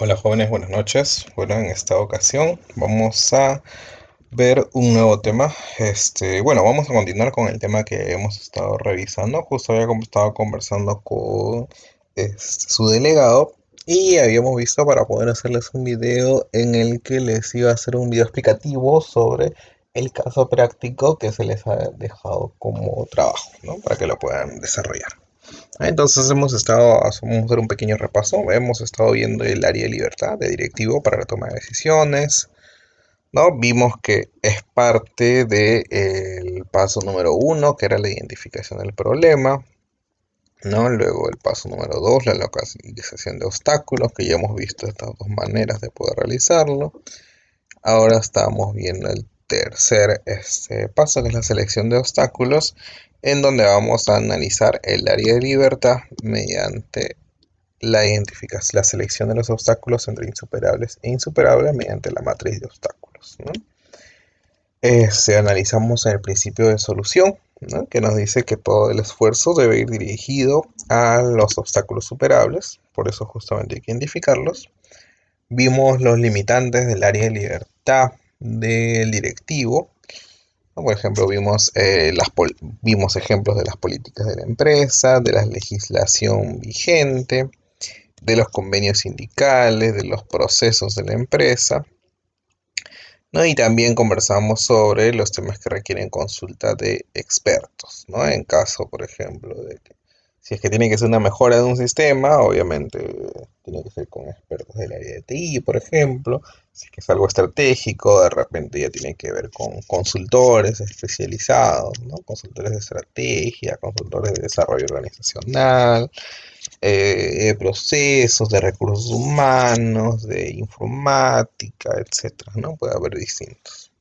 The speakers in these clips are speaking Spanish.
Hola jóvenes, buenas noches. Bueno, en esta ocasión vamos a ver un nuevo tema. Vamos a continuar con el tema que hemos estado revisando. Justo había estado conversando con su delegado y habíamos visto para poder hacerles un video en el que les iba a hacer un video explicativo sobre el caso práctico que se les ha dejado como trabajo, ¿no? Para que lo puedan desarrollar. Entonces vamos a hacer un pequeño repaso. Hemos estado viendo el área de libertad de directivo para la toma de decisiones, ¿no? Vimos que es parte del paso número uno, que era la identificación del problema, ¿no? Luego el paso número dos, la localización de obstáculos, que ya hemos visto estas dos maneras de poder realizarlo. Ahora estamos viendo el tercer paso, que es la selección de obstáculos, en donde vamos a analizar el área de libertad mediante la identificación, la selección de los obstáculos entre insuperables e insuperables mediante la matriz de obstáculos, ¿no? Analizamos el principio de solución, ¿no? Que nos dice que todo el esfuerzo debe ir dirigido a los obstáculos superables, por eso justamente hay que identificarlos. Vimos los limitantes del área de libertad del directivo, ¿no? Por ejemplo, vimos ejemplos de las políticas de la empresa, de la legislación vigente, de los convenios sindicales, de los procesos de la empresa, ¿no? Y también conversamos sobre los temas que requieren consulta de expertos, ¿no? En caso, por ejemplo, de que si es que tiene que ser una mejora de un sistema, obviamente tiene que ser con expertos del área de TI, por ejemplo. Si es que es algo estratégico, de repente ya tiene que ver con consultores especializados, ¿no? Consultores de estrategia, consultores de desarrollo organizacional, de procesos, de recursos humanos, de informática, etcétera, ¿no? Puede haber distintos.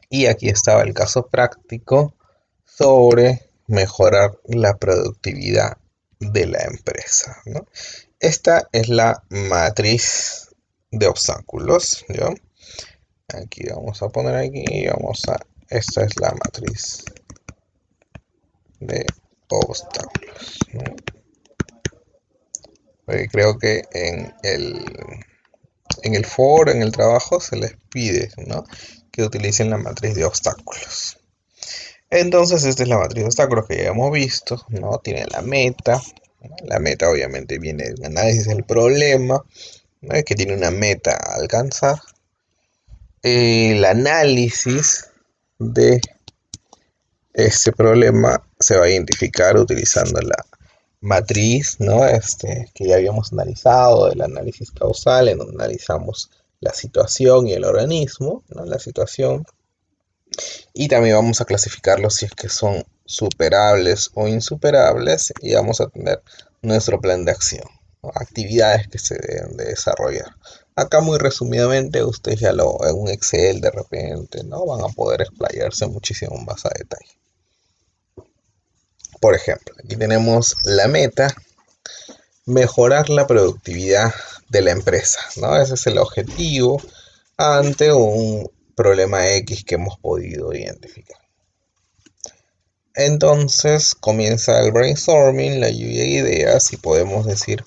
Y aquí estaba el caso práctico sobre mejorar la productividad de la empresa, ¿no? Esta es la matriz de obstáculos, ¿ya? Aquí vamos a poner aquí, esta es la matriz de obstáculos, ¿no? Porque creo que en el foro, en el trabajo, se les pide, ¿no? Que utilicen la matriz de obstáculos. Entonces, esta es la matriz de obstáculos que ya hemos visto, ¿no? Tiene la meta, ¿no? La meta obviamente viene de un análisis del problema, ¿no? Que tiene una meta a alcanzar. El análisis de este problema se va a identificar utilizando la matriz, ¿no? Que ya habíamos analizado, el análisis causal, en donde analizamos la situación y el organismo, ¿no? La situación. Y también vamos a clasificarlos si es que son superables o insuperables y vamos a tener nuestro plan de acción, ¿no? Actividades que se deben de desarrollar. Acá muy resumidamente, ustedes en un Excel de repente, ¿no? Van a poder explayarse muchísimo más a detalle. Por ejemplo, aquí tenemos la meta, mejorar la productividad de la empresa, ¿no? Ese es el objetivo ante un problema X que hemos podido identificar. Entonces comienza el brainstorming, la lluvia de ideas y podemos decir,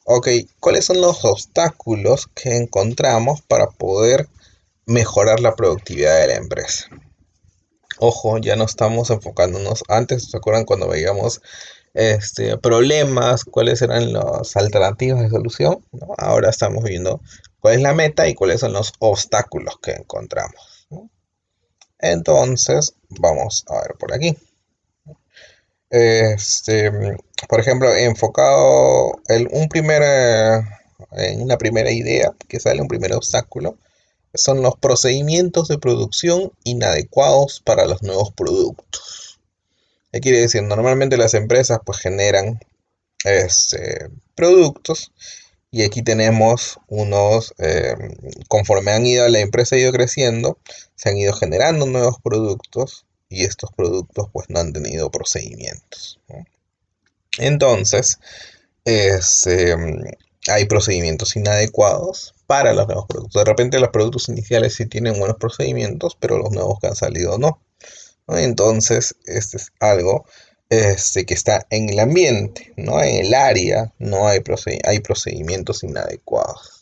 ok, ¿cuáles son los obstáculos que encontramos para poder mejorar la productividad de la empresa? Ojo, ya no estamos enfocándonos. Antes, ¿se acuerdan cuando veíamos problemas, cuáles eran las alternativas de solución? ¿No? Ahora estamos viendo cuál es la meta y cuáles son los obstáculos que encontramos, ¿no? Entonces, vamos a ver por aquí. Este, por ejemplo, enfocado en una primera idea que sale, un primer obstáculo, son los procedimientos de producción inadecuados para los nuevos productos. ¿Qué quiere decir? Normalmente las empresas pues generan productos y aquí tenemos conforme la empresa ha ido creciendo, se han ido generando nuevos productos y estos productos pues no han tenido procedimientos, ¿no? Entonces, este, hay procedimientos inadecuados para los nuevos productos. De repente los productos iniciales sí tienen buenos procedimientos, pero los nuevos que han salido no, ¿no? Entonces, este es algo que está en el ambiente, ¿no? En el área, no hay, hay procedimientos inadecuados.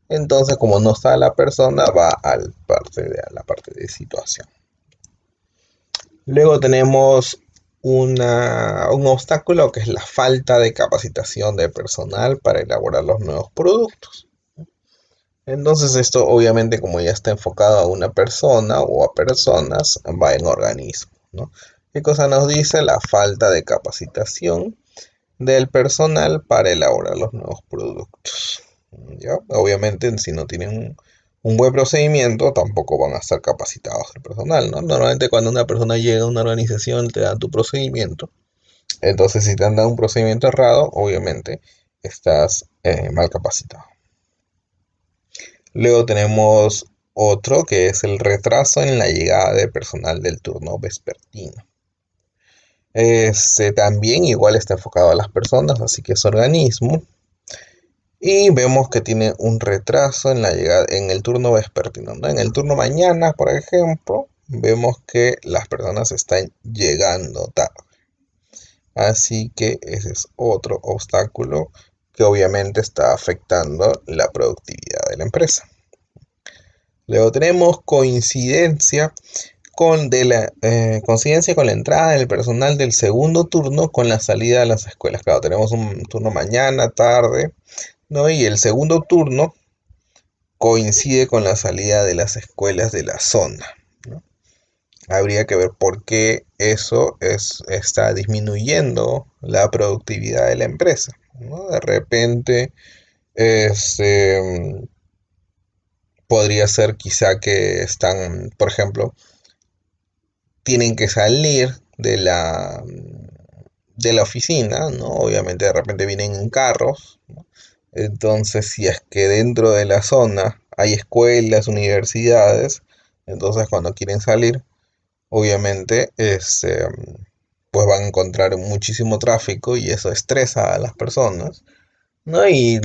Entonces, como no está la persona, va a la parte de situación. Luego tenemos un obstáculo que es la falta de capacitación de personal para elaborar los nuevos productos. Entonces esto obviamente como ya está enfocado a una persona o a personas, va en organismo, ¿no? ¿Qué cosa nos dice? La falta de capacitación del personal para elaborar los nuevos productos. ¿Ya? Obviamente, si no tienen un buen procedimiento, tampoco van a estar capacitados el personal, ¿no? Normalmente cuando una persona llega a una organización, te dan tu procedimiento. Entonces, si te han dado un procedimiento errado, obviamente estás mal capacitado. Luego tenemos otro que es el retraso en la llegada de personal del turno vespertino. Este también igual está enfocado a las personas, así que es organismo. Y vemos que tiene un retraso en la llegada, en el turno vespertino, ¿no? En el turno mañana, por ejemplo, vemos que las personas están llegando tarde. Así que ese es otro obstáculo que obviamente está afectando la productividad de la empresa. Luego tenemos coincidencia con la entrada del personal del segundo turno con la salida de las escuelas. Claro, tenemos un turno mañana, tarde, ¿no? Y el segundo turno coincide con la salida de las escuelas de la zona, ¿no? Habría que ver por qué está disminuyendo la productividad de la empresa, ¿no? De repente, este, podría ser quizá que están, por ejemplo, tienen que salir de la oficina, ¿no? Obviamente de repente vienen en carros, ¿no? Entonces, si es que dentro de la zona hay escuelas, universidades, entonces cuando quieren salir, obviamente, pues van a encontrar muchísimo tráfico y eso estresa a las personas, ¿no? Y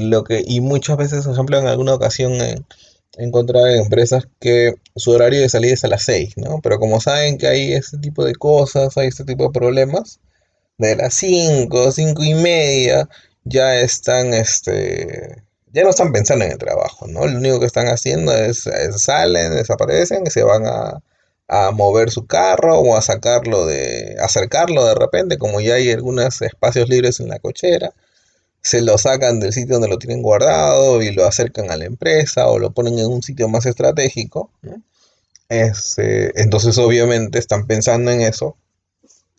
muchas veces, por ejemplo, en alguna ocasión he encontrado en empresas que su horario de salida es a las 6, ¿no? Pero como saben que hay este tipo de cosas, hay este tipo de problemas, de las 5, 5:30, ya ya no están pensando en el trabajo, ¿no? Lo único que están haciendo salen, desaparecen, se van a mover su carro o acercarlo de repente, como ya hay algunos espacios libres en la cochera, se lo sacan del sitio donde lo tienen guardado y lo acercan a la empresa o lo ponen en un sitio más estratégico, ¿no? Entonces obviamente están pensando en eso,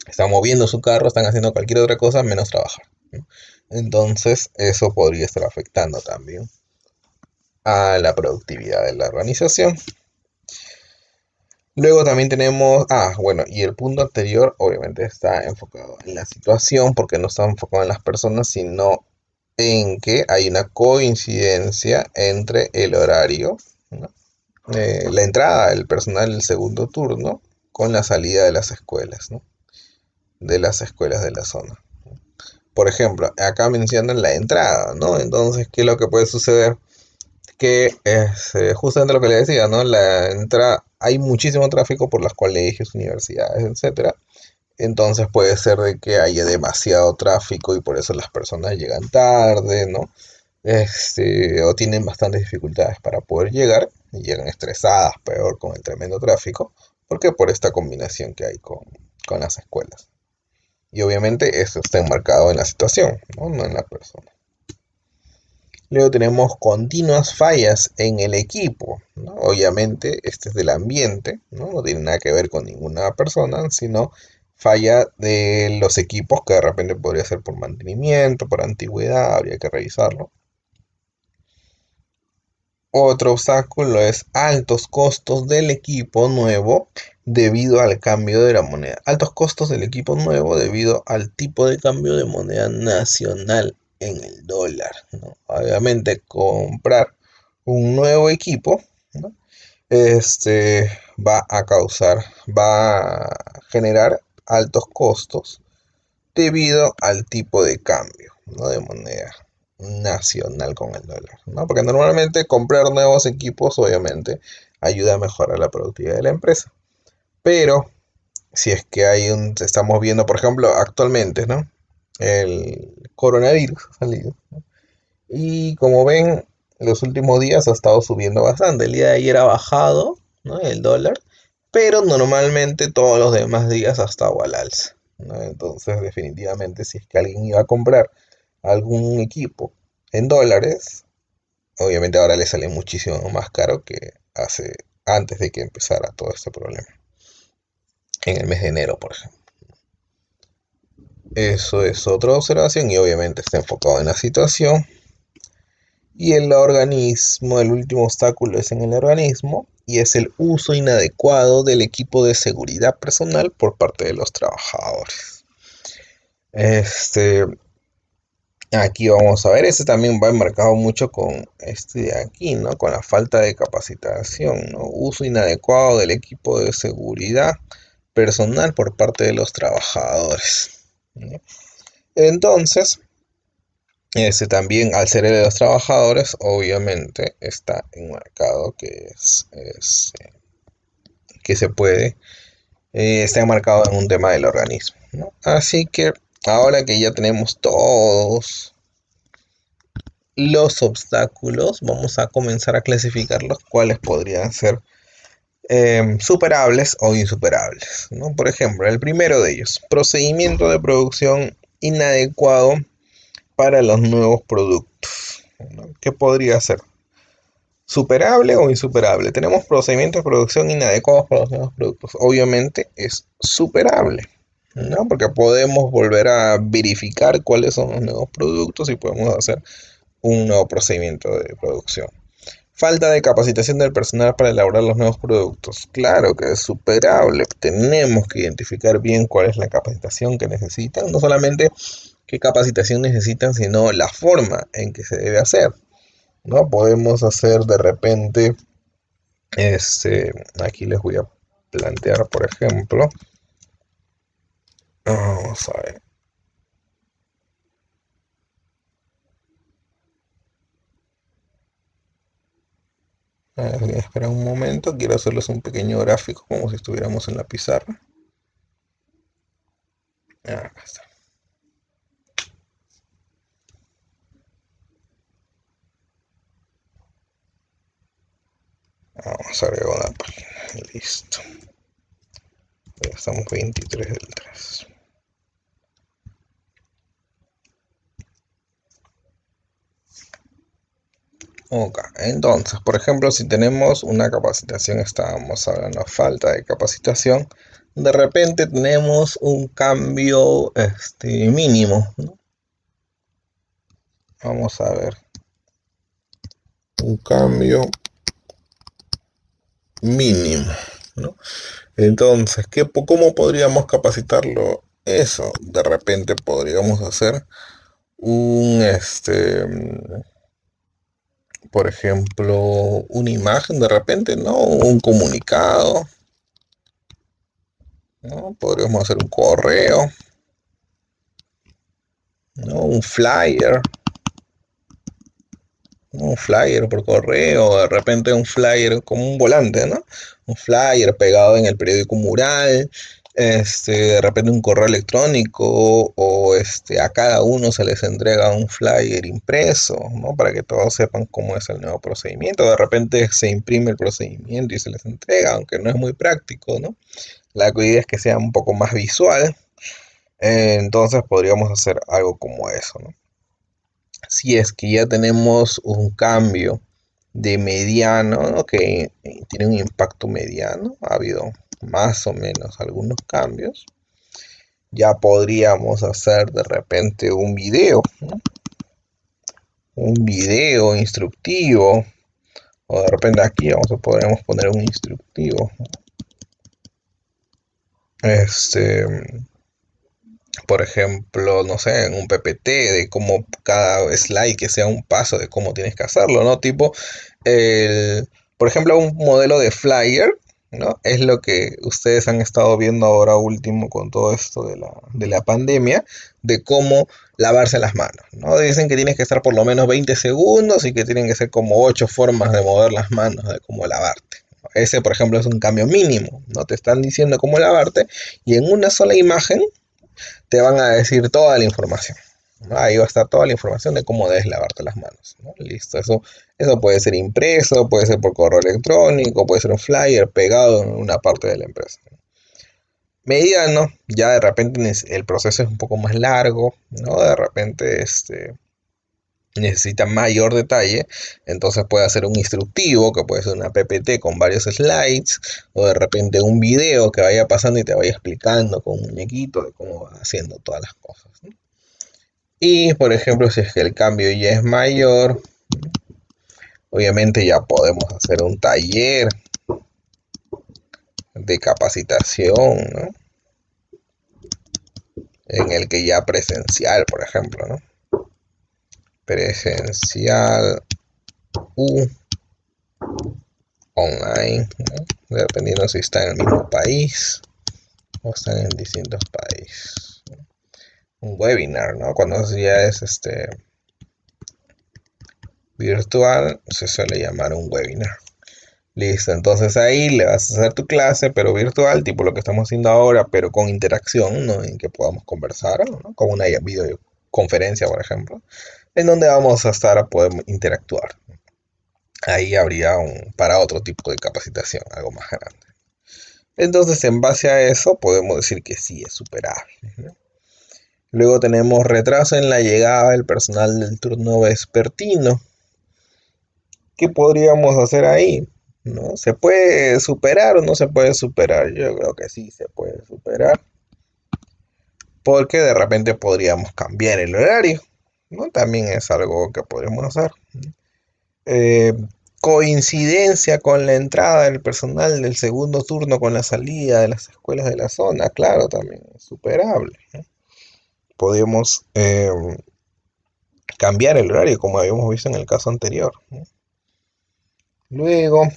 están moviendo su carro, están haciendo cualquier otra cosa menos trabajar, ¿no? Entonces eso podría estar afectando también a la productividad de la organización. Luego también tenemos, bueno, y el punto anterior obviamente está enfocado en la situación porque no está enfocado en las personas, sino en que hay una coincidencia entre el horario, ¿no? La entrada del personal del segundo turno con la salida de las escuelas, ¿no? De las escuelas de la zona. Por ejemplo, acá mencionan la entrada, ¿no? Entonces, ¿qué es lo que puede suceder? Que es justamente lo que le decía, ¿no? La entrada, hay muchísimo tráfico por las colegios, universidades, etcétera. Entonces puede ser de que haya demasiado tráfico y por eso las personas llegan tarde, ¿no? O tienen bastantes dificultades para poder llegar y llegan estresadas, peor con el tremendo tráfico, porque por esta combinación que hay con las escuelas. Y obviamente eso está enmarcado en la situación, ¿no? No en la persona. Luego tenemos continuas fallas en el equipo, ¿no? Obviamente este es del ambiente, ¿no? No tiene nada que ver con ninguna persona, sino falla de los equipos que de repente podría ser por mantenimiento, por antigüedad, habría que revisarlo. Otro obstáculo es altos costos del equipo nuevo debido al cambio de la moneda. Altos costos del equipo nuevo debido al tipo de cambio de moneda nacional en el dólar, ¿no? Obviamente comprar un nuevo equipo, ¿no? Va a generar altos costos debido al tipo de cambio, ¿no? De moneda nacional con el dólar, ¿no? Porque normalmente comprar nuevos equipos obviamente ayuda a mejorar la productividad de la empresa, pero Si es que estamos viendo, por ejemplo, actualmente, ¿no? El coronavirus ha salido. Y como ven, los últimos días ha estado subiendo bastante. El día de ayer ha bajado, ¿no? El dólar, pero normalmente todos los demás días ha estado al alza, ¿no? Entonces, definitivamente, si es que alguien iba a comprar algún equipo en dólares, obviamente ahora le sale muchísimo más caro que hace antes de que empezara todo este problema, en el mes de enero, por ejemplo. Eso es otra observación y obviamente está enfocado en la situación. Y el organismo, el último obstáculo es en el organismo y es el uso inadecuado del equipo de seguridad personal por parte de los trabajadores. Este, Aquí vamos a ver, este también va enmarcado mucho con este de aquí, ¿no? Con la falta de capacitación, ¿no? Uso inadecuado del equipo de seguridad personal por parte de los trabajadores, ¿no? Entonces, también al ser el de los trabajadores, obviamente está enmarcado que se puede, está enmarcado en un tema del organismo, ¿no? Así que ahora que ya tenemos todos los obstáculos, vamos a comenzar a clasificarlos, cuáles podrían ser superables o insuperables, ¿no? Por ejemplo, el primero de ellos, procedimiento de producción inadecuado para los nuevos productos, ¿no? ¿Qué podría ser? ¿Superable o insuperable? Tenemos procedimientos de producción inadecuados para los nuevos productos. Obviamente es superable, ¿no? Porque podemos volver a verificar cuáles son los nuevos productos y podemos hacer un nuevo procedimiento de producción. Falta de capacitación del personal para elaborar los nuevos productos. Claro que es superable. Tenemos que identificar bien cuál es la capacitación que necesitan. No solamente qué capacitación necesitan, sino la forma en que se debe hacer, ¿no? Podemos hacer de repente, aquí les voy a plantear, por ejemplo, vamos a ver. Espera un momento, quiero hacerles un pequeño gráfico como si estuviéramos en la pizarra. Acá está. Vamos a agregar una página. Listo. Ya estamos 23 del 3. Ok, entonces, por ejemplo, si tenemos una capacitación, estábamos hablando de falta de capacitación, de repente tenemos un cambio mínimo, ¿no? Vamos a ver, un cambio mínimo, ¿no? Entonces, ¿cómo podríamos capacitarlo? Eso, de repente podríamos hacer por ejemplo, una imagen de repente, ¿no? Un comunicado, ¿no? Podríamos hacer un correo, ¿no? Un flyer por correo, de repente un flyer como un volante, ¿no? Un flyer pegado en el periódico mural, de repente un correo electrónico o a cada uno se les entrega un flyer impreso, ¿no? Para que todos sepan cómo es el nuevo procedimiento. De repente se imprime el procedimiento y se les entrega, aunque no es muy práctico, ¿no? La idea es que sea un poco más visual, entonces podríamos hacer algo como eso, ¿no? Si es que ya tenemos un cambio de mediano, ¿no? Que tiene un impacto mediano, ha habido más o menos algunos cambios, ya podríamos hacer de repente ¿no? Un video instructivo, o de repente aquí podremos poner un instructivo, por ejemplo, no sé, en un PPT de cómo cada slide que sea un paso de cómo tienes que hacerlo, ¿no? Tipo, por ejemplo, un modelo de flyer, ¿no? Es lo que ustedes han estado viendo ahora último con todo esto de la pandemia, de cómo lavarse las manos, ¿no? Dicen que tienes que estar por lo menos 20 segundos y que tienen que ser como 8 formas de mover las manos, de cómo lavarte. ese por ejemplo es un cambio mínimo, ¿no? Te están diciendo cómo lavarte y en una sola imagen te van a decir toda la información, ¿no? Ahí va a estar toda la información de cómo debes lavarte las manos, ¿no? Listo, eso puede ser impreso, puede ser por correo electrónico, puede ser un flyer pegado en una parte de la empresa. Mediano, ya de repente el proceso es un poco más largo, ¿no? De repente necesita mayor detalle, entonces puede hacer un instructivo, que puede ser una PPT con varios slides, o de repente un video que vaya pasando y te vaya explicando con un muñequito de cómo va haciendo todas las cosas, ¿no? Y por ejemplo, si es que el cambio ya es mayor, obviamente ya podemos hacer un taller de capacitación, ¿no? En el que ya presencial, por ejemplo, ¿no? Presencial u online, ¿no? Dependiendo si está en el mismo país o están en distintos países. Un webinar, ¿no? Cuando ya es virtual, se suele llamar un webinar. Listo, entonces ahí le vas a hacer tu clase, pero virtual, tipo lo que estamos haciendo ahora, pero con interacción, ¿no? En que podamos conversar, ¿no? Como una videoconferencia, por ejemplo, en donde vamos a estar a poder interactuar. Ahí habría para otro tipo de capacitación, algo más grande. Entonces, en base a eso, podemos decir que sí es superable, ¿no? Luego tenemos retraso en la llegada del personal del turno vespertino. ¿Qué podríamos hacer ahí? ¿No? ¿Se puede superar o no se puede superar? Yo creo que sí se puede superar. Porque de repente podríamos cambiar el horario, ¿no? También es algo que podríamos hacer. Eh, Coincidencia con la entrada del personal del segundo turno con la salida de las escuelas de la zona, claro, también es superable, ¿no? Podemos cambiar el horario, como habíamos visto en el caso anterior, ¿no? Luego,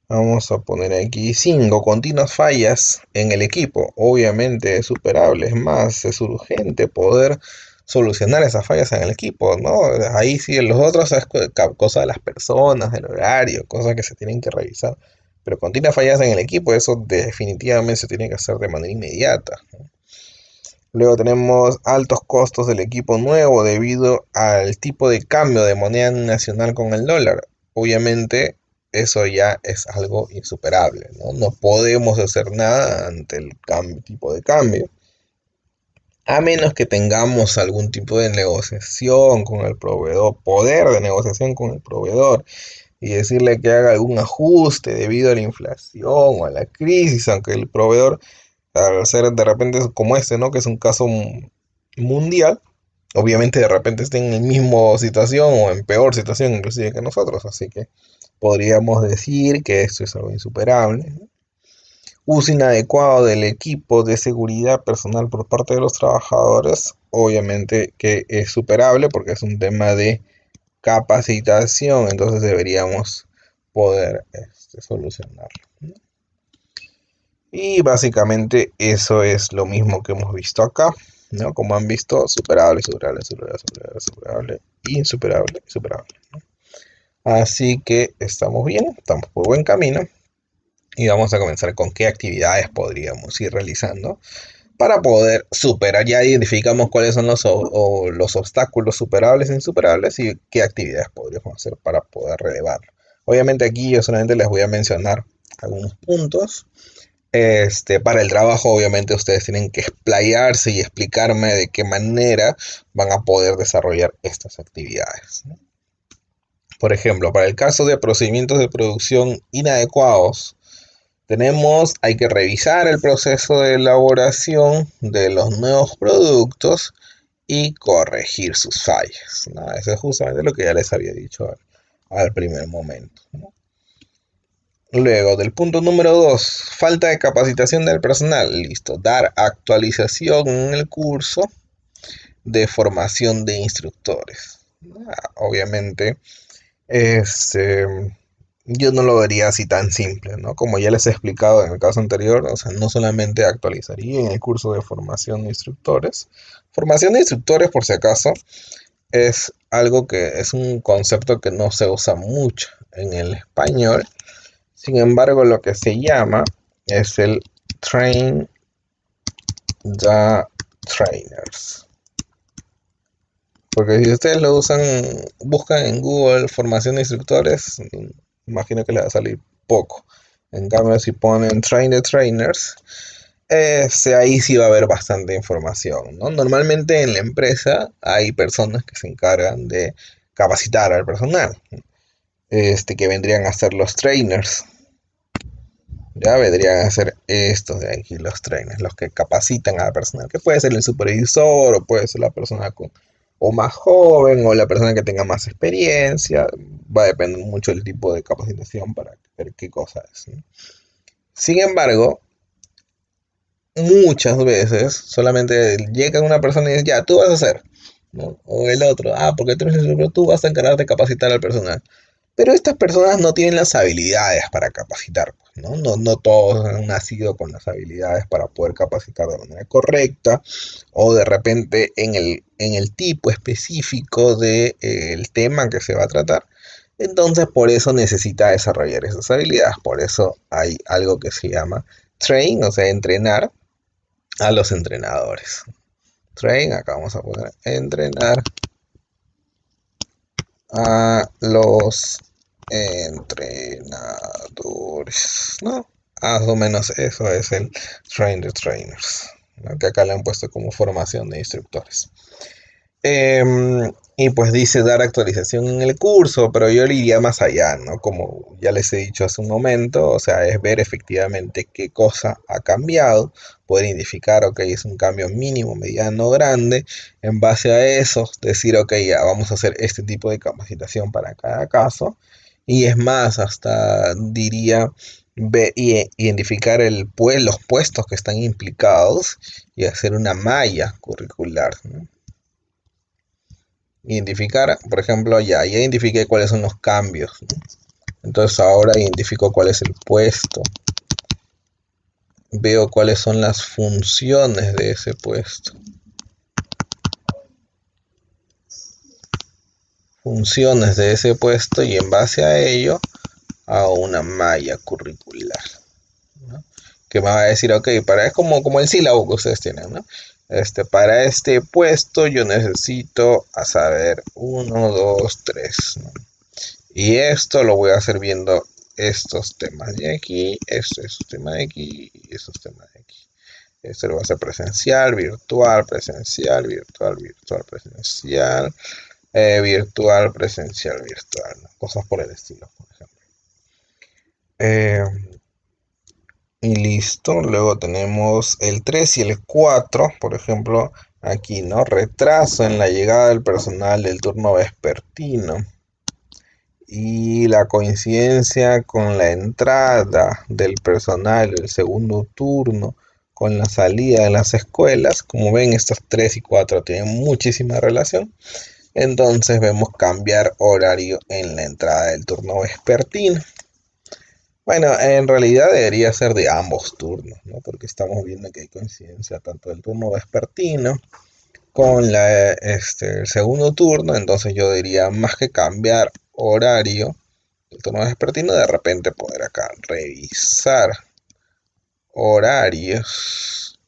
vamos a poner aquí 5 continuas fallas en el equipo. Obviamente es superable, es más, es urgente poder solucionar esas fallas en el equipo, ¿no? Ahí sí, los otros es cosa de las personas, del horario, cosas que se tienen que revisar. Pero continuas fallas en el equipo, eso definitivamente se tiene que hacer de manera inmediata, ¿no? Luego tenemos altos costos del equipo nuevo debido al tipo de cambio de moneda nacional con el dólar. Obviamente eso ya es algo insuperable, ¿no? No podemos hacer nada ante el tipo de cambio, a menos que tengamos algún tipo de negociación con el proveedor, poder de negociación con el proveedor y decirle que haga algún ajuste debido a la inflación o a la crisis, aunque el proveedor, al ser de repente como ¿no? Que es un caso mundial, obviamente de repente esté en la misma situación o en peor situación inclusive que nosotros, así que podríamos decir que esto es algo insuperable, ¿no? Uso inadecuado del equipo de seguridad personal por parte de los trabajadores, obviamente que es superable porque es un tema de capacitación, entonces deberíamos poder solucionarlo, ¿no? Y básicamente eso es lo mismo que hemos visto acá, ¿no? Como han visto, superable, superable, superable, superable, superable, insuperable, superable, ¿no? Así que estamos bien, estamos por buen camino y vamos a comenzar con qué actividades podríamos ir realizando para poder superar. Ya identificamos cuáles son los obstáculos superables e insuperables y qué actividades podríamos hacer para poder relevarlo. Obviamente aquí yo solamente les voy a mencionar algunos puntos. Para el trabajo, obviamente, ustedes tienen que explayarse y explicarme de qué manera van a poder desarrollar estas actividades, ¿no? Por ejemplo, para el caso de procedimientos de producción inadecuados, hay que revisar el proceso de elaboración de los nuevos productos y corregir sus fallas, ¿no? Eso es justamente lo que ya les había dicho al primer momento, ¿no? Luego, del punto número 2, falta de capacitación del personal. Listo, dar actualización en el curso de formación de instructores. Obviamente, este, yo no lo vería así tan simple, ¿no? Como ya les he explicado en el caso anterior, o sea, no solamente actualizaría en el curso de formación de instructores. Formación de instructores, por si acaso, es algo que es un concepto que no se usa mucho en el español, Sin embargo, lo que se llama es el Train the Trainers. Porque si ustedes lo usan, buscan en Google formación de instructores, imagino que les va a salir poco. En cambio, si ponen Train the Trainers, ahí sí va a haber bastante información, ¿no? Normalmente en la empresa hay personas que se encargan de capacitar al personal, que vendrían a ser los trainers. Ya vendrían a ser estos de aquí, los trainers, los que capacitan a la persona, que puede ser el supervisor o puede ser la persona o más joven o la persona que tenga más experiencia. Va a depender mucho del tipo de capacitación para ver qué cosa es, ¿no? Sin embargo, muchas veces solamente llega una persona y dice, ya, tú vas a hacer, ¿no? O el otro, porque tú eres el supervisor, tú vas a encargarte de capacitar al personal. Pero estas personas no tienen las habilidades para capacitar, pues, ¿no? No todos han nacido con las habilidades para poder capacitar de manera correcta o de repente en el tipo específico del tema que se va a tratar. Entonces, por eso necesita desarrollar esas habilidades. Por eso hay algo que se llama train, o sea, entrenar a los entrenadores. Train, acá vamos a poner entrenar a los entrenadores, ¿no? Más o menos eso es el Train the Trainers, ¿no? Que acá le han puesto como formación de instructores. Y pues dice dar actualización en el curso, pero yo le iría más allá, ¿no? Como ya les he dicho hace un momento, o sea, es ver efectivamente qué cosa ha cambiado, poder identificar, ok, es un cambio mínimo, mediano, grande, en base a eso, decir, ok, ya vamos a hacer este tipo de capacitación para cada caso, y es más, hasta diría, identificar los puestos que están implicados y hacer una malla curricular, ¿no? Identificar, por ejemplo, ya identifiqué cuáles son los cambios, ¿no? Entonces ahora identifico cuál es el puesto, veo cuáles son las funciones de ese puesto, y en base a ello hago una malla curricular, ¿no? Que me va a decir, ok, es como el sílabo que ustedes tienen, ¿no? Para este puesto yo necesito saber 1, 2, 3, ¿no? Y esto lo voy a hacer viendo estos temas de aquí, estos temas de aquí y estos temas de aquí. Esto lo va a hacer presencial, virtual, presencial, virtual, virtual, presencial, virtual, presencial, virtual, ¿no? Cosas por el estilo, por ejemplo. Y listo, luego tenemos el 3 y el 4, por ejemplo, aquí, ¿no? Retraso en la llegada del personal del turno vespertino. Y la coincidencia con la entrada del personal del segundo turno con la salida de las escuelas, como ven, estos 3 y 4 tienen muchísima relación. Entonces vemos cambiar horario en la entrada del turno vespertino. Bueno, en realidad debería ser de ambos turnos, ¿no? Porque estamos viendo que hay coincidencia tanto del turno vespertino con el segundo turno. Entonces yo diría, más que cambiar horario el turno vespertino, de repente poder acá revisar horarios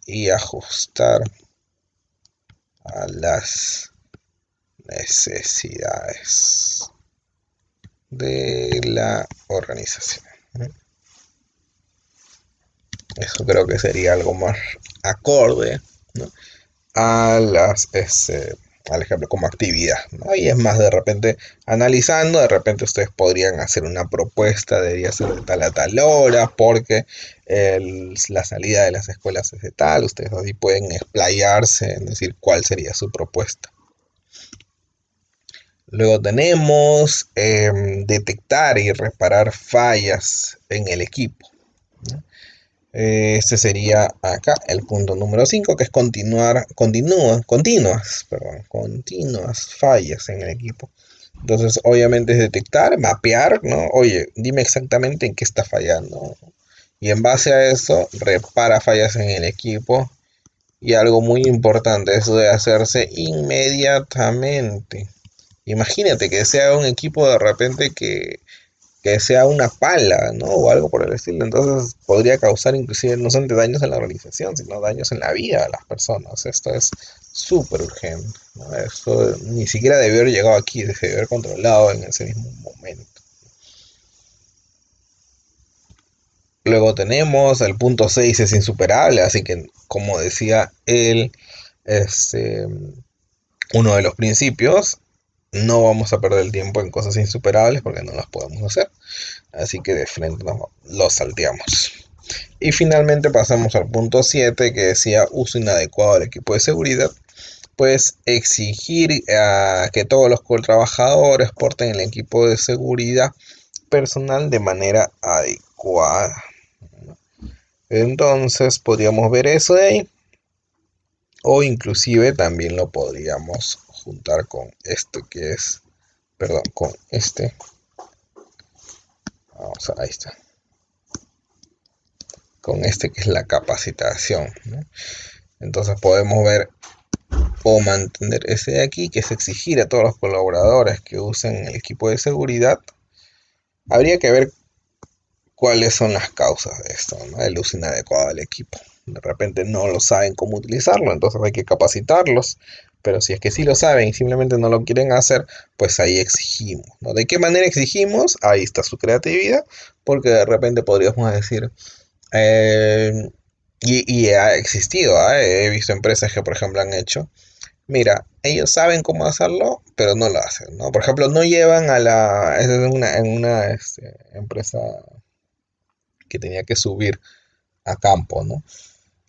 y ajustar a las necesidades de la organización. Eso creo que sería algo más acorde, ¿no? a las al ejemplo como actividad, ¿no? Y es más, de repente analizando, de repente ustedes podrían hacer una propuesta, debería ser de tal a tal hora, porque la salida de las escuelas es de tal. Ustedes así pueden explayarse en decir cuál sería su propuesta. Luego tenemos detectar y reparar fallas en el equipo, ¿no? Este sería acá el punto número 5, que es continuas fallas en el equipo. Entonces, obviamente es detectar, mapear, ¿no? Oye, dime exactamente en qué está fallando. Y en base a eso, repara fallas en el equipo. Y algo muy importante, eso debe hacerse inmediatamente. Imagínate que sea un equipo de repente que que sea una pala, ¿no? O algo por el estilo. Entonces podría causar inclusive no solamente daños en la organización, sino daños en la vida de las personas. Esto es súper urgente, ¿no? Esto ni siquiera debió haber llegado aquí, debió haber controlado en ese mismo momento. Luego tenemos el punto 6 es insuperable, así que como decía él, este, uno de los principios, no vamos a perder el tiempo en cosas insuperables porque no las podemos hacer. Así que de frente lo salteamos. Y finalmente pasamos al punto 7 que decía uso inadecuado del equipo de seguridad. Pues exigir que todos los trabajadores porten el equipo de seguridad personal de manera adecuada. Entonces podríamos ver eso de ahí. O inclusive también lo podríamos juntar con este que es, perdón, con este. Vamos a, ahí está. Con este que es la capacitación, ¿no? Entonces podemos ver o mantener ese de aquí, que es exigir a todos los colaboradores que usen el equipo de seguridad. Habría que ver cuáles son las causas de esto, ¿no? El uso inadecuado del equipo. De repente no lo saben cómo utilizarlo, entonces hay que capacitarlos. Pero si es que sí lo saben y simplemente no lo quieren hacer, pues ahí exigimos, ¿no? ¿De qué manera exigimos? Ahí está su creatividad, porque de repente podríamos decir, y ha existido, he visto empresas que por ejemplo han hecho, mira, ellos saben cómo hacerlo, pero no lo hacen, ¿no? Por ejemplo, no llevan a la, es en una empresa que tenía que subir a campo, ¿no?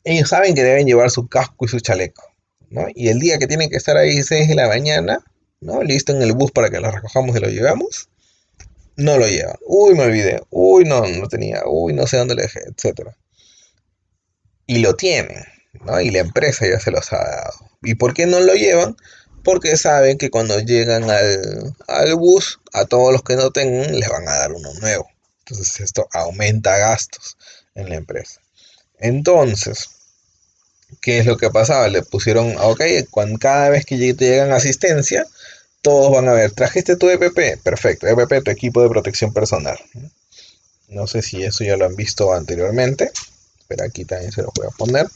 Ellos saben que deben llevar su casco y su chaleco, ¿no? Y el día que tienen que estar ahí 6 de la mañana, ¿no? Listo en el bus para que lo recojamos y lo llevamos, no lo llevan. Uy, me olvidé. Uy, no tenía. Uy, no sé dónde lo dejé, etcétera. Y lo tienen, ¿no? Y la empresa ya se los ha dado. ¿Y por qué no lo llevan? Porque saben que cuando llegan al bus, a todos los que no tengan, les van a dar uno nuevo. Entonces esto aumenta gastos en la empresa. Entonces, ¿qué es lo que pasaba? Le pusieron, ok, cada vez que te llegan asistencia, todos van a ver, ¿trajiste tu EPP? Perfecto, EPP, tu equipo de protección personal. No sé si eso ya lo han visto anteriormente, pero aquí también se lo voy a poner.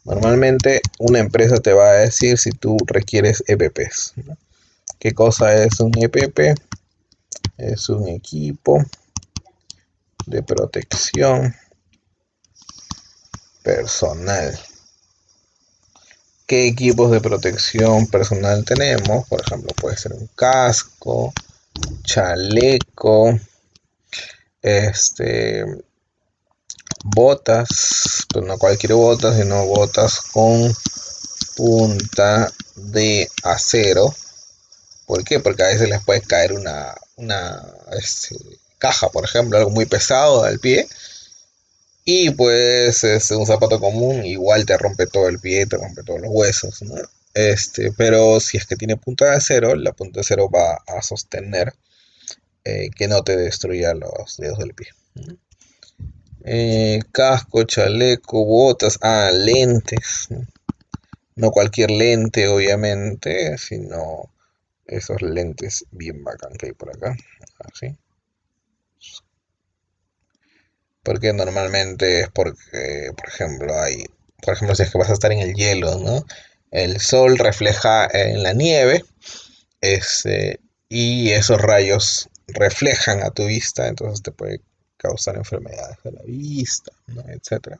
Normalmente una empresa te va a decir si tú requieres EPPs, ¿no? ¿Qué cosa es un EPP? Es un equipo de protección personal. ¿Qué equipos de protección personal tenemos? Por ejemplo, puede ser un casco, chaleco, botas, pero no cualquier botas, sino botas con punta de acero. ¿Por qué? Porque a veces les puede caer una caja, por ejemplo, algo muy pesado al pie. Y pues es un zapato común, igual te rompe todo el pie, te rompe todos los huesos, ¿no? Pero si es que tiene punta de acero, la punta de acero va a sostener que no te destruya los dedos del pie. Casco, chaleco, botas, lentes. No cualquier lente, obviamente, sino esos lentes bien bacán que hay por acá. Así. Porque normalmente es porque, por ejemplo, si es que vas a estar en el hielo, ¿no? El sol refleja en la nieve, y esos rayos reflejan a tu vista, entonces te puede causar enfermedades de la vista, ¿no? Etcétera.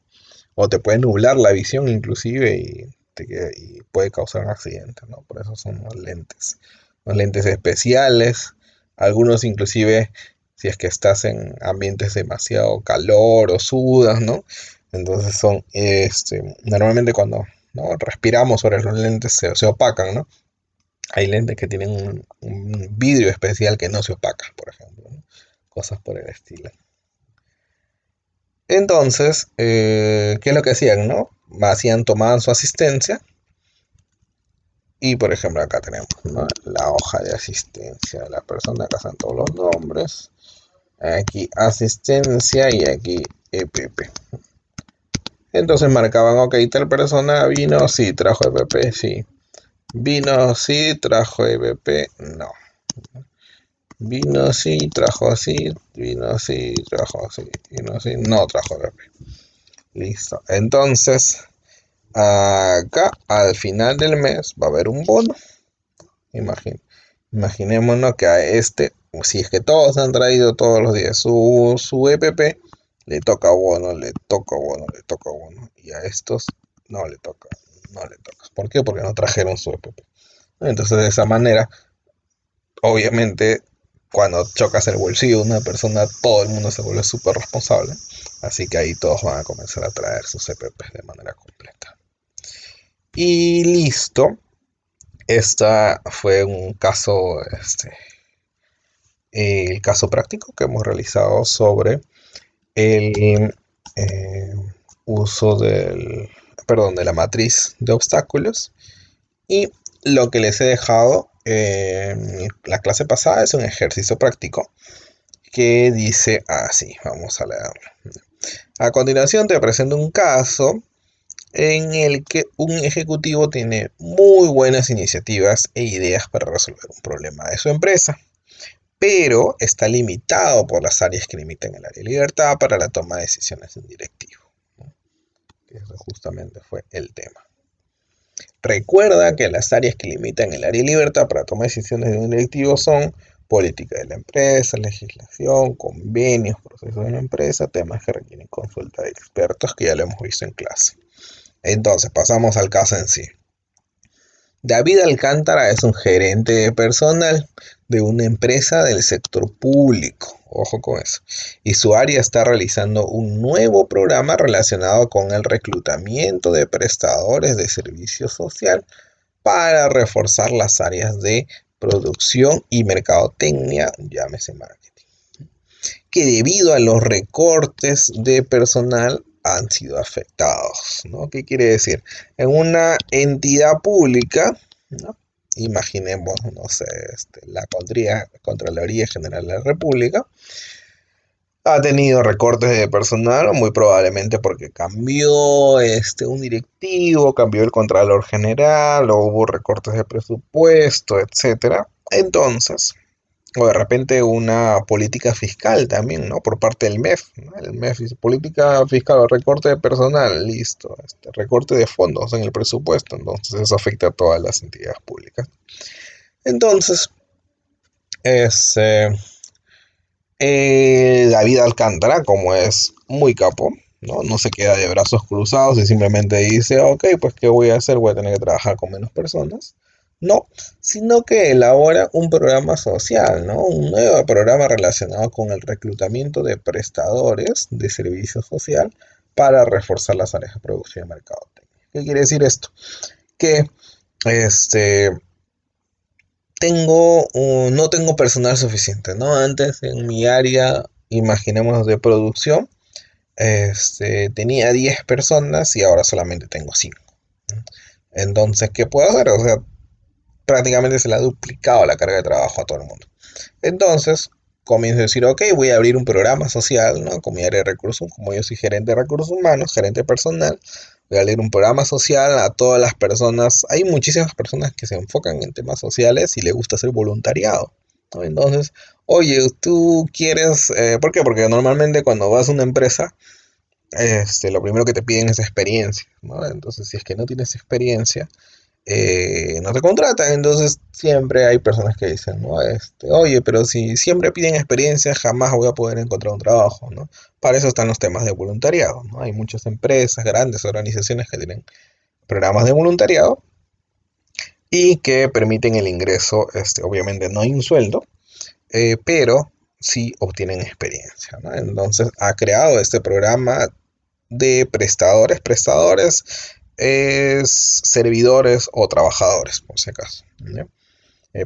O te puede nublar la visión inclusive y puede causar un accidente, ¿no? Por eso son los lentes especiales, algunos inclusive si es que estás en ambientes demasiado calor o sudas, ¿no? Entonces normalmente cuando, ¿no?, respiramos sobre los lentes se opacan, ¿no? Hay lentes que tienen un vidrio especial que no se opaca, por ejemplo, ¿no? Cosas por el estilo. Entonces, ¿qué es lo que hacían, no? Tomaban su asistencia y, por ejemplo, acá tenemos, ¿no?, la hoja de asistencia de la persona, acá están todos los nombres, aquí asistencia y aquí EPP. Entonces marcaban, ok, tal persona vino, sí, trajo EPP, sí. Vino, sí, trajo EPP, no. Vino así, trajo así, vino así, trajo así, vino así, no trajo BP. Listo. Entonces, acá al final del mes va a haber un bono. Imaginémonos que a este, si es que todos han traído todos los días su EPP, le toca bono, le toca bono, le toca bono. Y a estos no le toca, no le toca. ¿Por qué? Porque no trajeron su EPP. Entonces, de esa manera, obviamente, cuando chocas el bolsillo de una persona, todo el mundo se vuelve súper responsable. Así que ahí todos van a comenzar a traer sus EPPs de manera completa. Y listo. Esta fue un caso, el caso práctico que hemos realizado sobre el eh, uso de la matriz de obstáculos. Y lo que les he dejado en la clase pasada es un ejercicio práctico que dice así, vamos a leerlo. A continuación te presento un caso en el que un ejecutivo tiene muy buenas iniciativas e ideas para resolver un problema de su empresa, pero está limitado por las áreas que limitan el área de libertad para la toma de decisiones de un directivo. Eso justamente fue el tema. Recuerda que las áreas que limitan el área de libertad para tomar decisiones de un directivo son política de la empresa, legislación, convenios, procesos de la empresa, temas que requieren consulta de expertos, que ya lo hemos visto en clase. Entonces, pasamos al caso en sí. David Alcántara es un gerente de personal de una empresa del sector público, ojo con eso, y su área está realizando un nuevo programa relacionado con el reclutamiento de prestadores de servicio social para reforzar las áreas de producción y mercadotecnia, llámese marketing, que debido a los recortes de personal han sido afectados, ¿no? ¿Qué quiere decir? En una entidad pública, ¿no? Imaginemos, no sé, la Contraloría General de la República, ha tenido recortes de personal, muy probablemente porque cambió un directivo, cambió el Contralor General, o hubo recortes de presupuesto, etcétera. Entonces, o de repente una política fiscal también, ¿no? Por parte del MEF, ¿no? El MEF dice política fiscal, recorte de personal, listo, recorte de fondos en el presupuesto, entonces eso afecta a todas las entidades públicas. Entonces, es David Alcántara, como es muy capo, ¿no? No se queda de brazos cruzados y simplemente dice, ok, pues ¿qué voy a hacer? Voy a tener que trabajar con menos personas. No, sino que elabora un programa social, ¿no? Un nuevo programa relacionado con el reclutamiento de prestadores de servicio social para reforzar las áreas de producción y mercadotecnia. ¿Qué quiere decir esto? Que este, no tengo personal suficiente, ¿no? Antes en mi área, imaginemos de producción, tenía 10 personas y ahora solamente tengo 5. Entonces, ¿qué puedo hacer? O sea, prácticamente se le ha duplicado la carga de trabajo a todo el mundo. Entonces, comienzo a decir, ok, voy a abrir un programa social, ¿no? Con mi área de recursos, como yo soy gerente de recursos humanos, gerente personal, voy a abrir un programa social a todas las personas. Hay muchísimas personas que se enfocan en temas sociales y les gusta hacer voluntariado, ¿no? Entonces, oye, tú quieres, ¿por qué? Porque normalmente cuando vas a una empresa, lo primero que te piden es experiencia, ¿no? Entonces, si es que no tienes experiencia, no te contratan. Entonces siempre hay personas que dicen, ¿no? Oye, pero si siempre piden experiencia, jamás voy a poder encontrar un trabajo, ¿no? Para eso están los temas de voluntariado, ¿no? Hay muchas empresas, grandes organizaciones que tienen programas de voluntariado y que permiten el ingreso, obviamente no hay un sueldo, pero sí obtienen experiencia, ¿no? Entonces ha creado este programa de prestadores es servidores o trabajadores, por si acaso, ¿ya?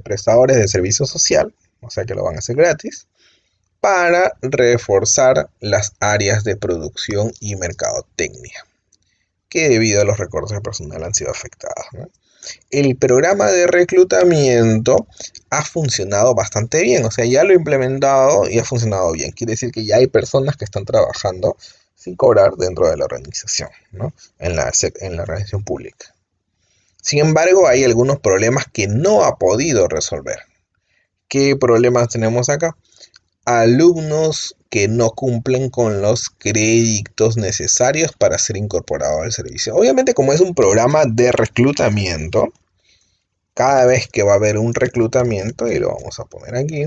Prestadores de servicio social, o sea que lo van a hacer gratis, para reforzar las áreas de producción y mercadotecnia, que debido a los recortes de personal han sido afectadas, ¿no? El programa de reclutamiento ha funcionado bastante bien, o sea, ya lo he implementado y ha funcionado bien. Quiere decir que ya hay personas que están trabajando sin cobrar dentro de la organización, ¿no? En la organización pública. Sin embargo, hay algunos problemas que no ha podido resolver, ¿Qué problemas tenemos acá? Alumnos que no cumplen con los créditos necesarios para ser incorporados al servicio. Obviamente, como es un programa de reclutamiento, cada vez que va a haber un reclutamiento, y lo vamos a poner aquí,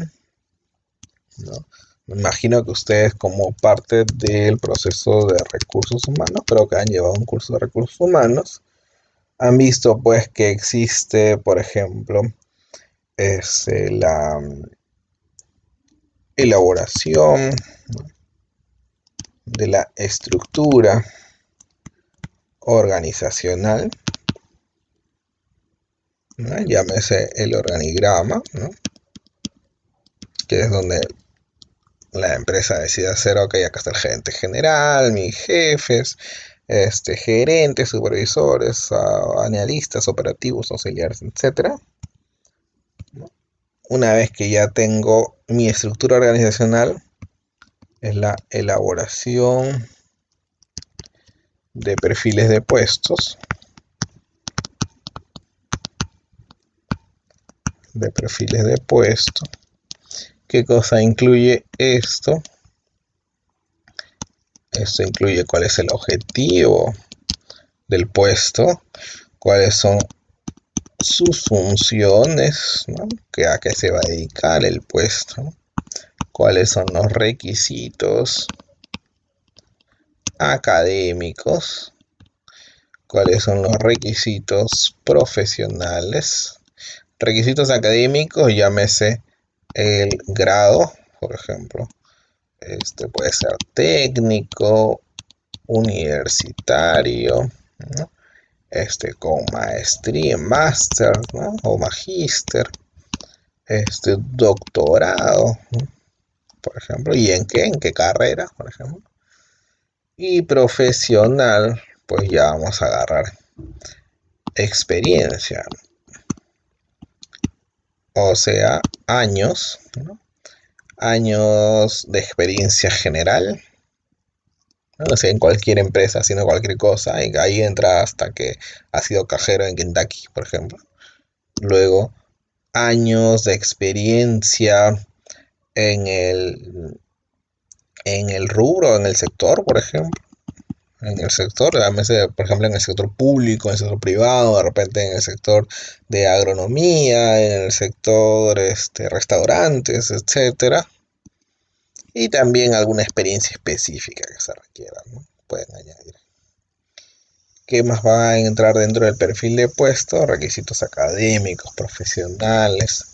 ¿no? Me imagino que ustedes, como parte del proceso de recursos humanos, creo que han llevado un curso de recursos humanos, han visto pues que existe, por ejemplo, la elaboración de la estructura organizacional, ¿no? Llámese el organigrama, ¿no? Que es donde la empresa decide hacer, ok, acá está el gerente general, mis jefes, gerentes, supervisores, analistas, operativos, auxiliares, etcétera. Una vez que ya tengo mi estructura organizacional, es la elaboración de perfiles de puestos, ¿Qué cosa incluye esto? Esto incluye cuál es el objetivo del puesto, cuáles son sus funciones, ¿no? A qué se va a dedicar el puesto, cuáles son los requisitos académicos, cuáles son los requisitos profesionales. Requisitos académicos, llámese el grado, por ejemplo. Puede ser técnico, universitario, ¿no? Con maestría, máster, ¿no? O magíster, doctorado, ¿no? Por ejemplo, ¿y en qué carrera, por ejemplo? Y profesional, pues ya vamos a agarrar experiencia, o sea, años, ¿no? Años de experiencia general, no sé, en cualquier empresa, haciendo cualquier cosa, y ahí entra hasta que ha sido cajero en Kentucky, por ejemplo. Luego, años de experiencia en el rubro, en el sector, por ejemplo. En el sector, por ejemplo, en el sector público, en el sector privado, de repente en el sector de agronomía, en el sector restaurantes, etcétera. Y también alguna experiencia específica que se requiera, ¿no? Pueden añadir. ¿Qué más va a entrar dentro del perfil de puesto? Requisitos académicos, profesionales,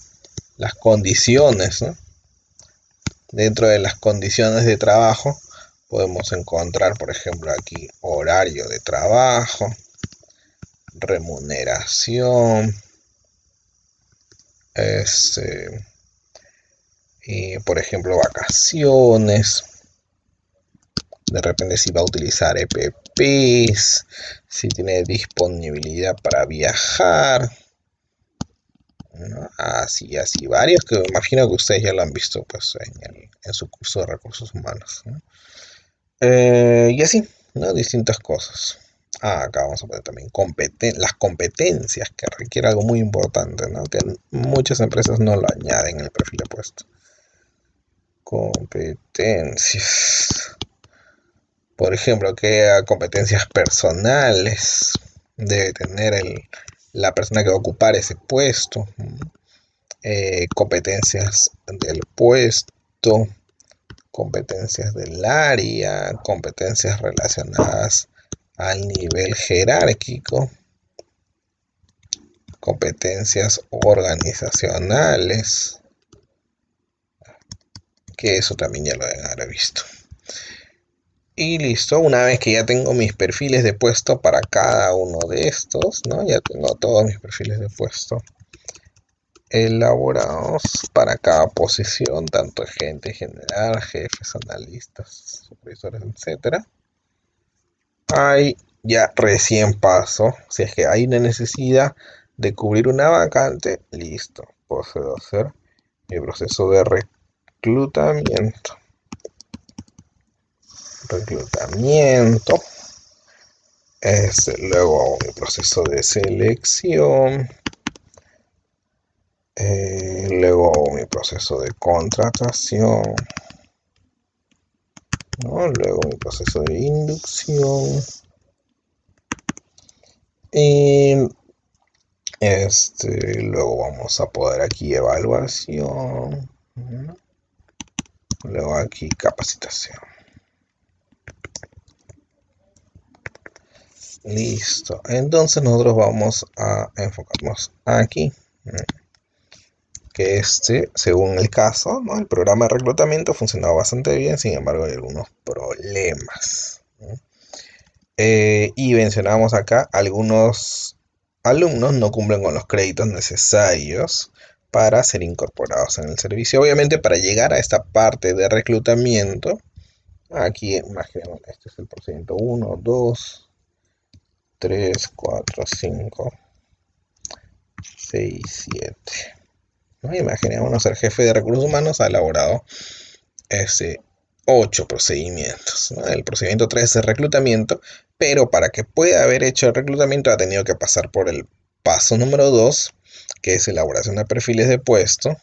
las condiciones, ¿no? Dentro de las condiciones de trabajo podemos encontrar, por ejemplo, aquí horario de trabajo, remuneración, y por ejemplo, vacaciones. De repente si va a utilizar EPPs, si tiene disponibilidad para viajar, ¿no? Así varios que me imagino que ustedes ya lo han visto pues en su curso de recursos humanos, ¿no? Y así, ¿no? Distintas cosas. Acá vamos a poner también las competencias, que requiere algo muy importante, ¿no? Que muchas empresas no lo añaden en el perfil de puesto. Competencias. Por ejemplo, qué competencias personales debe tener la persona que va a ocupar ese puesto. Competencias del puesto, competencias del área, competencias relacionadas al nivel jerárquico, competencias organizacionales, que eso también ya lo deben haber visto. Y listo, una vez que ya tengo mis perfiles de puesto para cada uno de estos, ¿no? Ya tengo todos mis perfiles de puesto elaborados para cada posición, tanto gerente general, jefes, analistas, supervisores, etcétera. Ahí ya recién paso, si es que hay una necesidad de cubrir una vacante, listo, procedo a hacer mi proceso de reclutamiento. Luego hago mi proceso de selección, luego hago mi proceso de contratación, ¿no? Luego mi proceso de inducción. Y luego vamos a poder aquí evaluación, ¿no? Luego aquí capacitación. Listo. Entonces nosotros vamos a enfocarnos aquí. Que según el caso, ¿no? El programa de reclutamiento funcionaba bastante bien, sin embargo hay algunos problemas, ¿no? Y mencionamos acá, algunos alumnos no cumplen con los créditos necesarios para ser incorporados en el servicio. Obviamente, para llegar a esta parte de reclutamiento, aquí imaginemos, este es el procedimiento 1, 2, 3, 4, 5, 6, 7. ¿No? Imaginémonos, el jefe de recursos humanos ha elaborado 8 procedimientos, ¿no? El procedimiento 3 es el reclutamiento, pero para que pueda haber hecho el reclutamiento ha tenido que pasar por el paso número 2, que es elaboración de perfiles de puesto.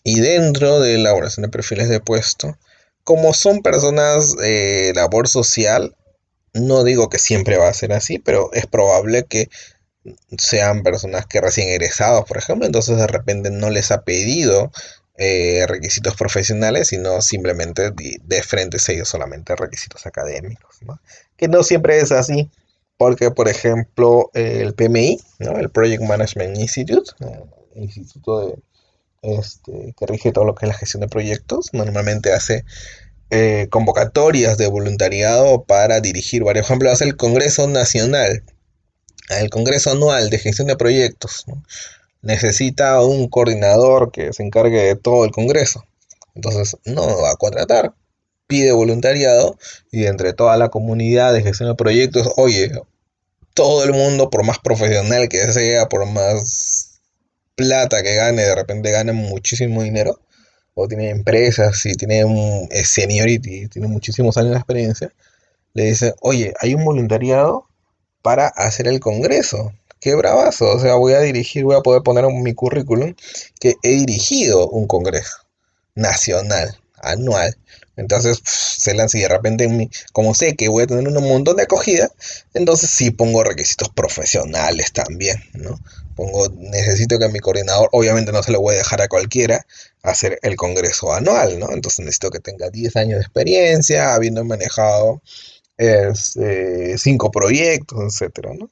Y dentro de elaboración de perfiles de puesto, como son personas de labor social, no digo que siempre va a ser así, pero es probable que sean personas que recién egresados, por ejemplo, entonces de repente no les ha pedido requisitos profesionales, sino simplemente de frente se dio solamente requisitos académicos, ¿no? Que no siempre es así, porque por ejemplo el PMI, ¿no? El Project Management Institute, instituto que rige todo lo que es la gestión de proyectos, normalmente hace convocatorias de voluntariado para dirigir varios. Por ejemplo, hace el Congreso Nacional, el Congreso Anual de Gestión de Proyectos, ¿no? Necesita un coordinador que se encargue de todo el Congreso. Entonces no va a contratar, pide voluntariado y entre toda la comunidad de gestión de proyectos, oye, todo el mundo, por más profesional que sea, por más plata que gane, de repente gana muchísimo dinero, o tiene empresas y tiene un seniority, tiene muchísimos años de experiencia, le dice, oye, hay un voluntariado para hacer el congreso. Qué bravazo, o sea, voy a poder poner en mi currículum que he dirigido un congreso nacional, anual. Entonces, se lanza y de repente, como sé que voy a tener un montón de acogida, entonces sí pongo requisitos profesionales también, ¿no? Necesito que mi coordinador, obviamente no se lo voy a dejar a cualquiera, hacer el congreso anual, ¿no? Entonces necesito que tenga 10 años de experiencia, habiendo manejado 5 proyectos, etcétera, ¿no?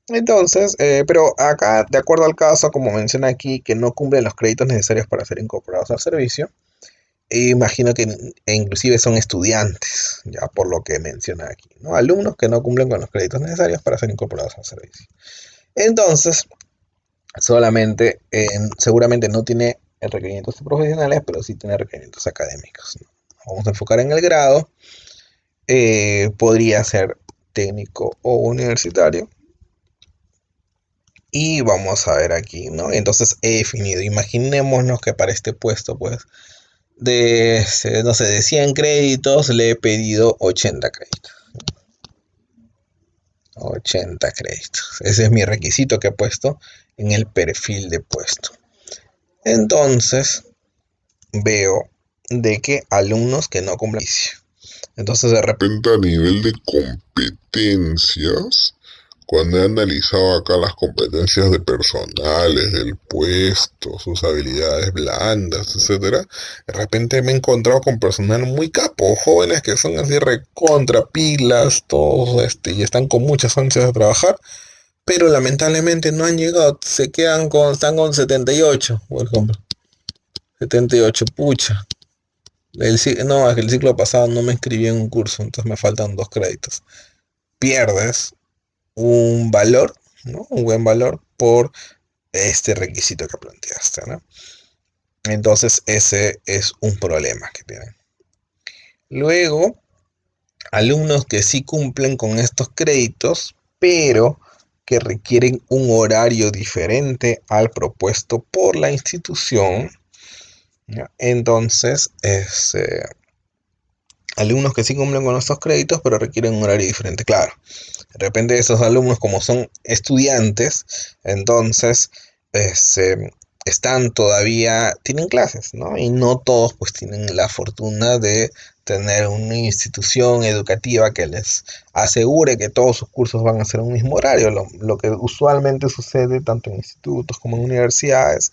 Entonces, pero acá, de acuerdo al caso, como menciona aquí, que no cumplen los créditos necesarios para ser incorporados al servicio, imagino que inclusive son estudiantes, ya por lo que menciona aquí, ¿no? Alumnos que no cumplen con los créditos necesarios para ser incorporados al servicio. Entonces, solamente, seguramente no tiene requerimientos profesionales, pero sí tiene requerimientos académicos, ¿no? Vamos a enfocar en el grado. Podría ser técnico o universitario. Y vamos a ver aquí, ¿no? Entonces he definido, imaginémonos que para este puesto, pues, no sé, de 100 créditos le he pedido 80 créditos. 80 créditos. Ese es mi requisito que he puesto en el perfil de puesto. Entonces, veo de que alumnos que no cumplen. Entonces, de repente, A nivel de competencias, cuando he analizado acá las competencias de personales, del puesto, sus habilidades blandas, etcétera, de repente me he encontrado con personal muy capo, jóvenes que son así recontra pilas, todos y están con muchas ansias de trabajar, pero lamentablemente no han llegado, están con 78, por ejemplo. 78, pucha. No, es que el ciclo pasado no me inscribí en un curso, entonces me faltan 2 créditos. Pierdes un valor, ¿no? Un buen valor por este requisito que planteaste, ¿no? Entonces ese es un problema que tienen. Luego, alumnos que sí cumplen con estos créditos, pero que requieren un horario diferente al propuesto por la institución, ¿ya? Entonces, alumnos que sí cumplen con estos créditos, pero requieren un horario diferente. Claro, de repente esos alumnos, como son estudiantes, entonces están todavía, tienen clases, ¿no? Y no todos pues tienen la fortuna de tener una institución educativa que les asegure que todos sus cursos van a ser un mismo horario. Lo que usualmente sucede tanto en institutos como en universidades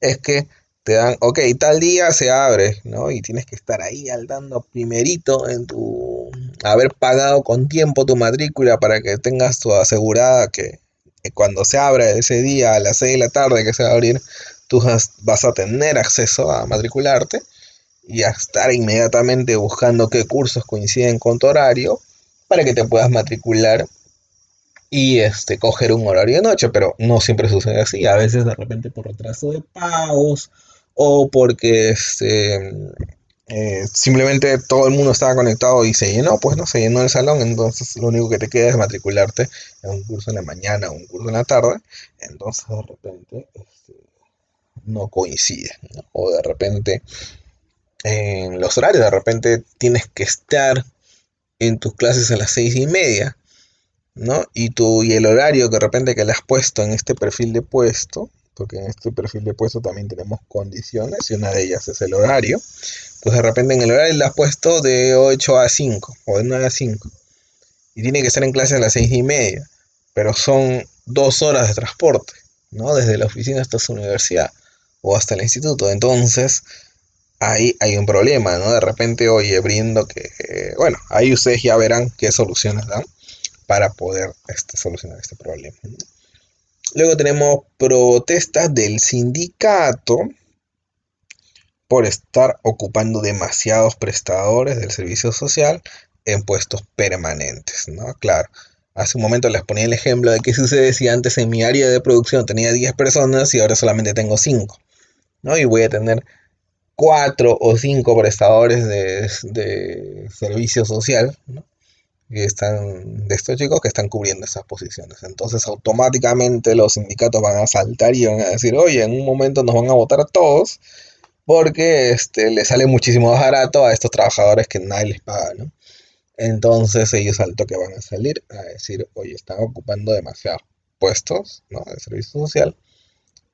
es que te dan, ok, tal día se abre, ¿no? Y tienes que estar ahí al dando primerito en tu, haber pagado con tiempo tu matrícula para que tengas tu asegurada que cuando se abra ese día a las 6 de la tarde que se va a abrir, tú vas a tener acceso a matricularte y a estar inmediatamente buscando qué cursos coinciden con tu horario para que te puedas matricular y coger un horario de noche, pero no siempre sucede así, a veces de repente por retraso de pagos o porque simplemente todo el mundo estaba conectado y se llenó, pues no se llenó el salón, entonces lo único que te queda es matricularte en un curso en la mañana o un curso en la tarde, entonces de repente no coincide, ¿no? O de repente en los horarios, de repente tienes que estar en tus clases a las 6:30, ¿no? Y el horario que de repente que le has puesto en este perfil de puesto, porque en este perfil de puesto también tenemos condiciones y una de ellas es el horario. Entonces de repente en el horario le has puesto de 8 a 5 o de 9 a 5 y tiene que estar en clase a las 6:30, pero son 2 horas de transporte, ¿no? Desde la oficina hasta su universidad o hasta el instituto. Entonces ahí hay un problema, ¿no? De repente, oye, brindo que, bueno, ahí ustedes ya verán qué soluciones dan para poder solucionar este problema, ¿no? Luego tenemos protestas del sindicato por estar ocupando demasiados prestadores del servicio social en puestos permanentes, ¿no? Claro, hace un momento les ponía el ejemplo de qué sucede si antes en mi área de producción tenía 10 personas y ahora solamente tengo 5, ¿no? Y voy a tener 4 o 5 prestadores de servicio social, ¿no? Que están, de estos chicos que están cubriendo esas posiciones. Entonces automáticamente los sindicatos van a saltar y van a decir, oye, en un momento nos van a votar a todos porque le sale muchísimo más barato a estos trabajadores que nadie les paga, ¿no? Entonces ellos al toque van a salir a decir, oye, están ocupando demasiados puestos, ¿no? De servicio social.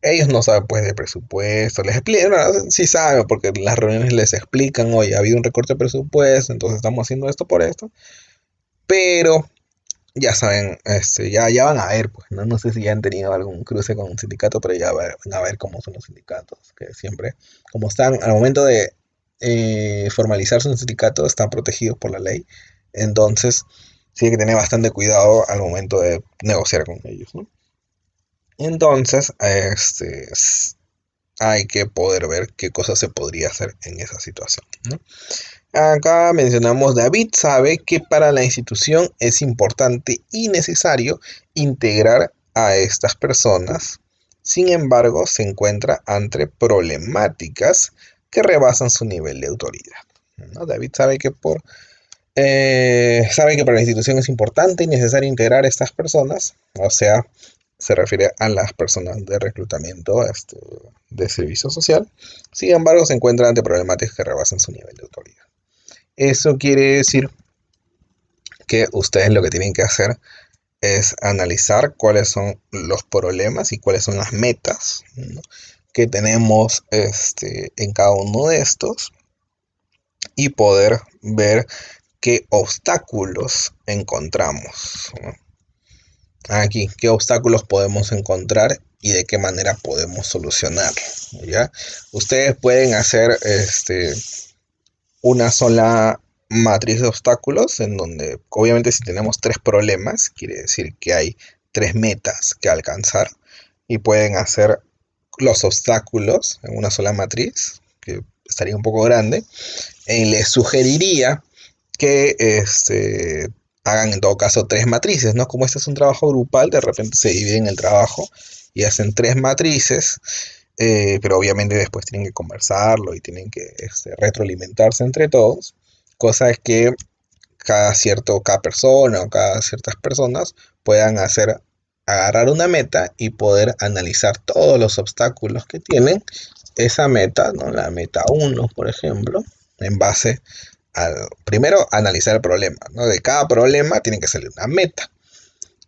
Ellos no saben pues de presupuesto, les explican, no, sí saben porque en las reuniones les explican, oye, ha habido un recorte de presupuesto, entonces estamos haciendo esto por esto, pero ya saben, ya van a ver, pues, ¿no? No sé si ya han tenido algún cruce con un sindicato, pero ya van a ver cómo son los sindicatos, que siempre, como están, al momento de formalizarse un sindicato, están protegidos por la ley, entonces sí hay que tener bastante cuidado al momento de negociar con ellos, ¿no? Entonces, hay que poder ver qué cosa se podría hacer en esa situación, ¿no? Acá mencionamos, David sabe que para la institución es importante y necesario integrar a estas personas. Sin embargo, se encuentra ante problemáticas que rebasan su nivel de autoridad, ¿no? David sabe que para la institución es importante y necesario integrar a estas personas, o sea, se refiere a las personas de reclutamiento de servicio social. Sin embargo, se encuentra ante problemáticas que rebasan su nivel de autoridad. Eso quiere decir que ustedes lo que tienen que hacer es analizar cuáles son los problemas y cuáles son las metas, ¿no? Que tenemos en cada uno de estos y poder ver qué obstáculos encontramos, ¿no? Aquí, qué obstáculos podemos encontrar y de qué manera podemos solucionarlo, ¿ya? Ustedes pueden hacer una sola matriz de obstáculos en donde obviamente si tenemos 3 problemas, quiere decir que hay 3 metas que alcanzar y pueden hacer los obstáculos en una sola matriz, que estaría un poco grande, y les sugeriría que hagan en todo caso 3 matrices, ¿no? Como este es un trabajo grupal, de repente se dividen el trabajo y hacen 3 matrices, pero obviamente después tienen que conversarlo y tienen que retroalimentarse entre todos, cosa es que cada persona o cada ciertas personas puedan agarrar una meta y poder analizar todos los obstáculos que tienen esa meta, ¿no? La meta uno, por ejemplo, en base al, primero, analizar el problema, ¿no? De cada problema tiene que salir una meta.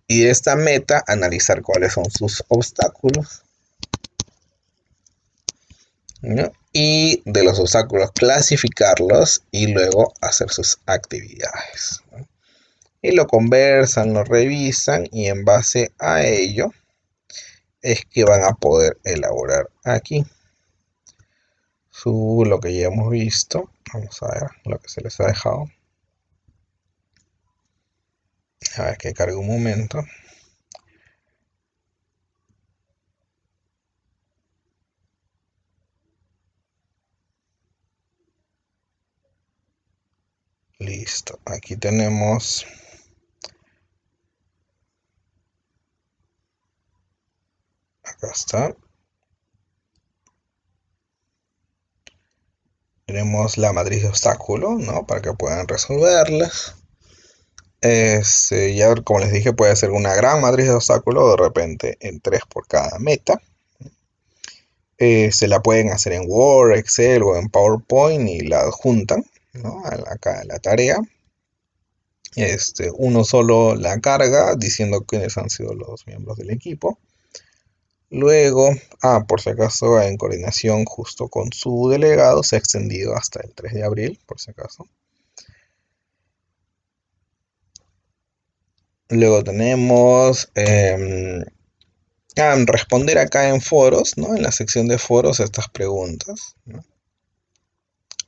Y de esta meta, analizar cuáles son sus obstáculos ¿no? Y de los obstáculos clasificarlos y luego hacer sus actividades, ¿no? Y lo conversan, lo revisan y en base a ello es que van a poder elaborar aquí lo que ya hemos visto. Vamos a ver lo que se les ha dejado. A ver que cargue un momento. Listo, aquí tenemos. Acá está. Tenemos la matriz de obstáculo, ¿no? Para que puedan resolverlas. Ya como les dije, puede ser una gran matriz de obstáculos, de repente en 3 por cada meta. Se la pueden hacer en Word, Excel o en PowerPoint y la adjuntan, ¿no? Acá a la tarea. Uno solo la carga diciendo quiénes han sido los miembros del equipo. Luego, por si acaso, en coordinación justo con su delegado, se ha extendido hasta el 3 de abril, por si acaso. Luego tenemos responder acá en foros, ¿no? En la sección de foros estas preguntas, ¿no?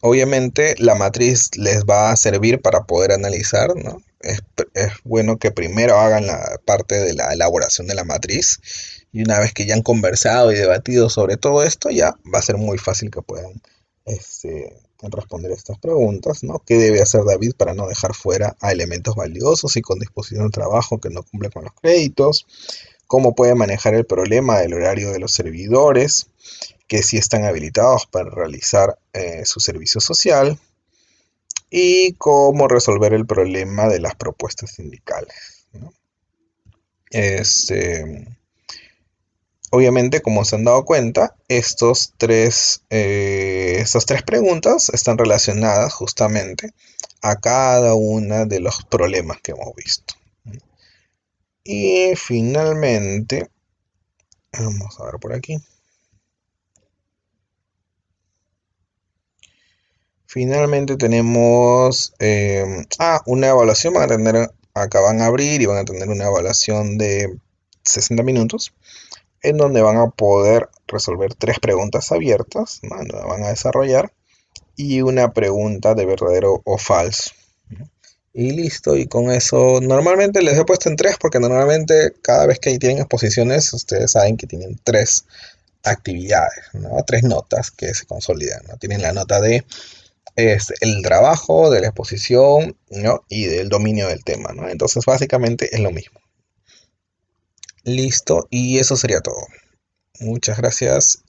Obviamente la matriz les va a servir para poder analizar, ¿no? Es bueno que primero hagan la parte de la elaboración de la matriz y una vez que ya han conversado y debatido sobre todo esto, ya va a ser muy fácil que puedan responder estas preguntas, ¿no? ¿Qué debe hacer David para no dejar fuera a elementos valiosos y con disposición de trabajo que no cumplen con los créditos? ¿Cómo puede manejar el problema del horario de los servidores que sí están habilitados para realizar su servicio social? Y cómo resolver el problema de las propuestas sindicales, ¿no? Obviamente, como se han dado cuenta, estas tres preguntas están relacionadas justamente a cada una de los problemas que hemos visto. Y finalmente, vamos a ver por aquí. Finalmente tenemos una evaluación. Acá van a abrir y van a tener una evaluación de 60 minutos en donde van a poder resolver 3 preguntas abiertas, ¿no? Donde van a desarrollar y una pregunta de verdadero o falso, ¿no? Y listo, y con eso normalmente les he puesto en 3 porque normalmente cada vez que tienen exposiciones ustedes saben que tienen 3 actividades, ¿no? 3 notas que se consolidan, ¿no? Tienen la nota de el trabajo, de la exposición, ¿no? Y del dominio del tema, ¿no? Entonces básicamente es lo mismo. Listo, y eso sería todo. Muchas gracias